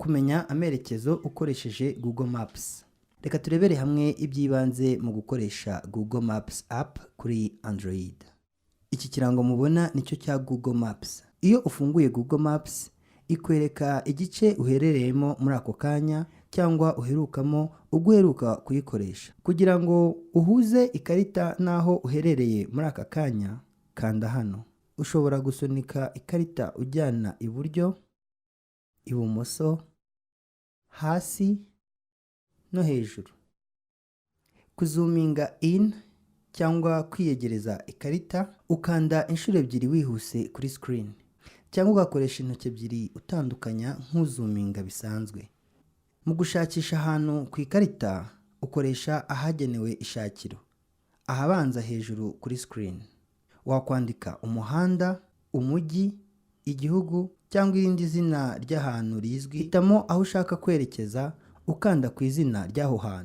Kumenya amerekezo ukoresheje Google Maps. Reka turebere hamwe iby'ibanze mu gukoresha Google Maps app kuri Android. Iki kirango mubona nicyo cya Google Maps. Iyo ufunguye Google Maps ikwereka igice uherereyemo muri ako kanya cyangwa uherukamo uguheruka kuyikoresha. Kugira ngo uhuze ikarita naho uherereye muri aka kanya, kanda hano. Ushobora gusunika ikarita ujyana iburyo, ibumoso, hasi no hejuru. Kuzuminga in cyangwa kwiyegereza ikarita, ukanda inshuro ebyiri wihuse kuri screen, cyangwa ugakoresha intoki ebyiri utandukanya nk'uzuminga bisanzwe. Mu gushakisha ahantu ku ikarita ukoresha ahagenewe ishakiro, ahabanza hejuru kuri screen. Wakwandika umuhanda, umujyi, igihugu cyangwa irindi zina ry'ahantu rizwi. Hitamo aho ushaka kwerekeza ukanda ku izina ry'aho hantu.